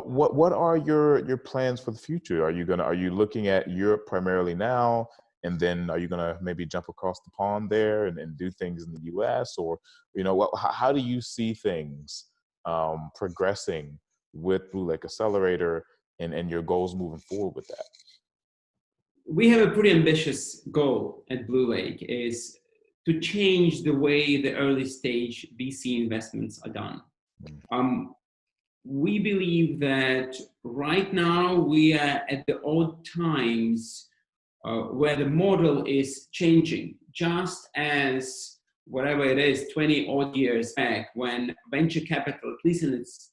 what are your plans for the future? Are you looking at Europe primarily now, and then are you gonna maybe jump across the pond there and do things in the U.S., or how do you see things progressing with Blue Lake Accelerator and your goals moving forward with that? We have a pretty ambitious goal at Blue Lake, is to change the way the early stage VC investments are done. We believe that right now we are at the odd times where the model is changing, just as whatever it is, 20 odd years back, when venture capital, at least in its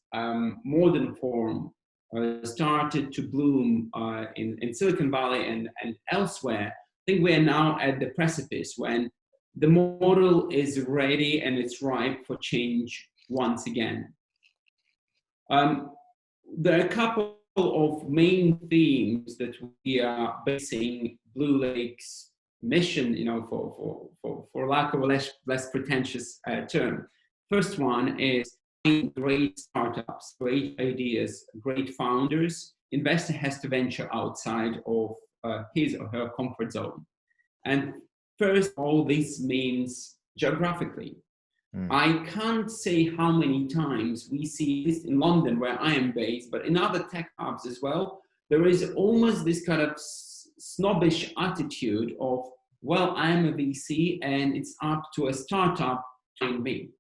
modern form, started to bloom in Silicon Valley and elsewhere. I think we are now at the precipice when the model is ready and it's ripe for change once again. There are a couple of main themes that we are basing Blue Lake's mission, for lack of a less pretentious term. First one is great startups, great ideas, great founders. Investor has to venture outside of his or her comfort zone. And first, all this means geographically. I can't say how many times we see this in London, where I am based, but in other tech hubs as well. There is almost this kind of snobbish attitude of, well, I'm a VC and it's up to a startup to train me.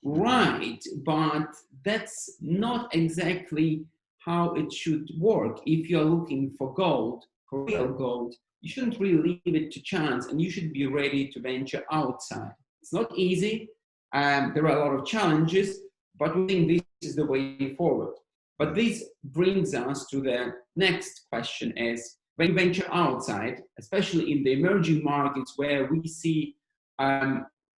Right, but that's not exactly how it should work. If you're looking for gold, for real gold, you shouldn't really leave it to chance, and you should be ready to venture outside. It's not easy. There are a lot of challenges, but we think this is the way forward. But this brings us to the next question: is when you venture outside, especially in the emerging markets where we see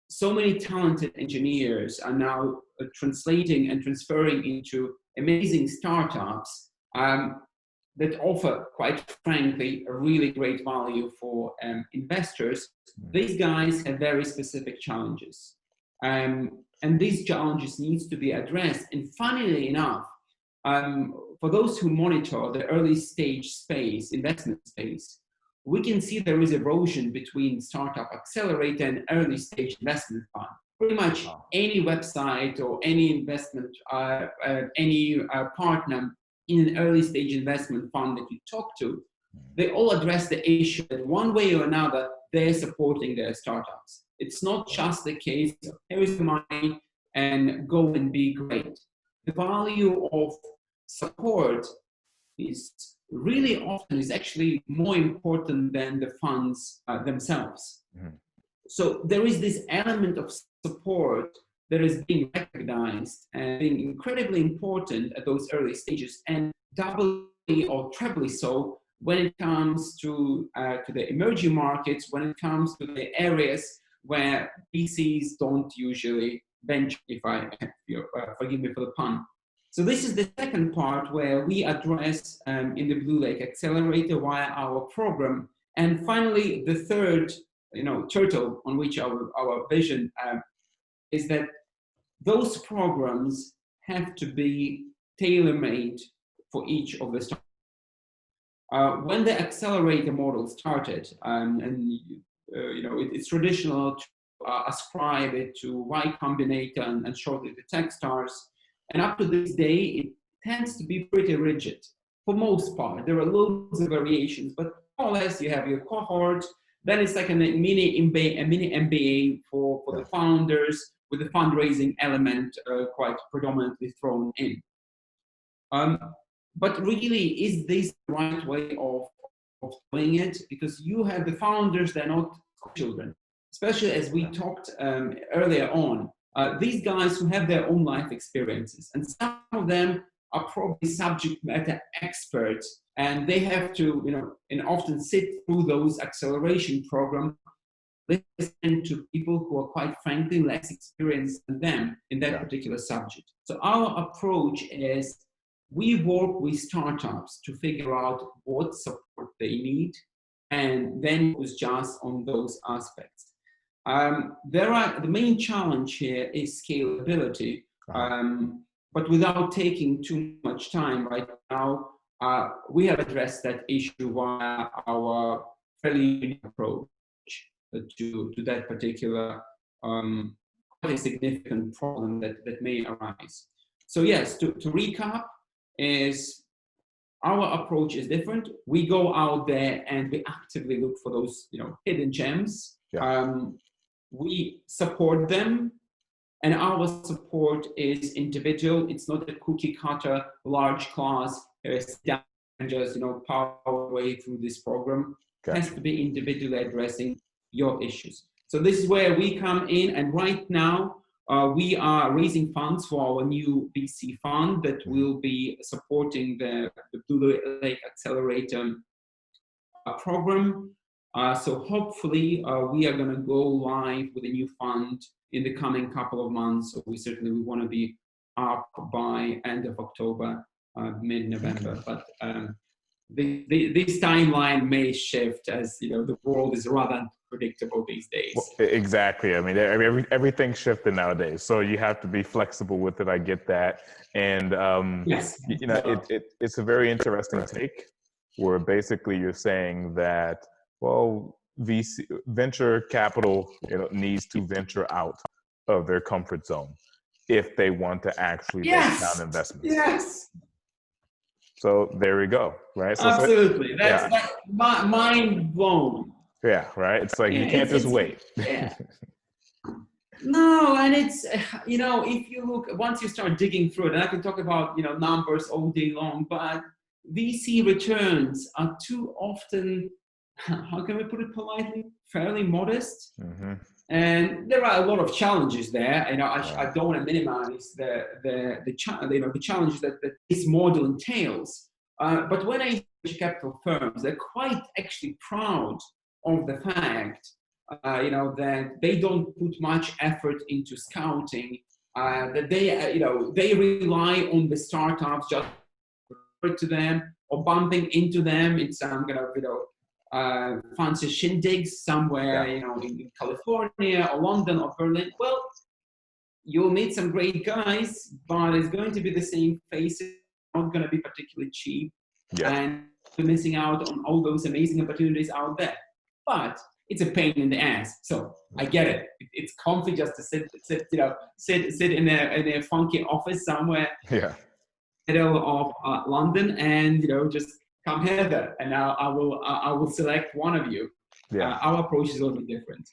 so many talented engineers are now translating and transferring into amazing startups that offer, quite frankly, a really great value for investors. These guys have very specific challenges. And these challenges needs to be addressed. And funnily enough, for those who monitor the early stage space, investment space, we can see there is erosion between startup accelerator and early stage investment fund. Pretty much any website or any investment, any partner in an early stage investment fund that you talk to, they all address the issue that one way or another, they're supporting their startups. It's not just the case of here is the money and go and be great. The value of support is really often is actually more important than the funds themselves. So there is this element of support that is being recognized and being incredibly important at those early stages, and doubly or trebly so when it comes to the emerging markets, when it comes to the areas where VCs don't usually venture, if forgive me for the pun. So this is the second part where we address in the Blue Lake Accelerator via our program. And finally, the third, turtle on which our vision is that those programs have to be tailor-made for each of the startups. When the accelerator model started, it's traditional to ascribe it to Y Combinator and shortly to Techstars. And up to this day, it tends to be pretty rigid for most part. There are loads of variations, but more or less you have your cohort. Then it's like a mini MBA for the founders, with the fundraising element quite predominantly thrown in. But really, is this the right way of doing it? Because you have the founders, they're not children, especially as we talked earlier on. These guys who have their own life experiences, and some of them are probably subject matter experts, and they have to, and often sit through those acceleration programs, listen to people who are quite frankly less experienced than them in that particular subject. So our approach is we work with startups to figure out what support they need, and then focus just on those aspects. The main challenge here is scalability. but without taking too much time. Right now, we have addressed that issue via our fairly unique approach to that particular quite a significant problem that may arise. So yes, to recap, is our approach is different. We go out there and we actively look for those, hidden gems. Yeah. We support them, and our support is individual. It's not a cookie cutter, large class, just power way through this program. It has Gotcha. to be individually addressing your issues. So this is where we come in, and right now we are raising funds for our new VC fund that will be supporting the Blue Lake Accelerator program. So hopefully we are going to go live with a new fund in the coming couple of months. So we want to be up by end of October, mid-November. But this timeline may shift, as the world is rather unpredictable these days. Well, exactly. I mean, everything's shifting nowadays, so you have to be flexible with it. I get that, and Yes, it's a very interesting take, where basically you're saying that, well, venture capital needs to venture out of their comfort zone if they want to actually make sound investments. Yes. So there we go, right? So Absolutely. That's mind blown. Yeah, right. It's like you can't just wait. Yeah. No, and it's if you look, once you start digging through it, and I can talk about numbers all day long, but VC returns are too often, how can we put it politely, fairly modest. Mm-hmm. And there are a lot of challenges there. I don't want to minimize the challenges that this model entails. But when I see capital firms, they're quite actually proud of the fact, that they don't put much effort into scouting. That they rely on the startups just to them or bumping into them in some fancy shindigs somewhere, in California or London or Berlin. Well, you'll meet some great guys, but it's going to be the same faces, not going to be particularly cheap, and you're missing out on all those amazing opportunities out there. But it's a pain in the ass. So I get it. It's comfy just to sit in a funky office somewhere, middle of London, and just come hither, and I will select one of you. Our approach is a little bit different.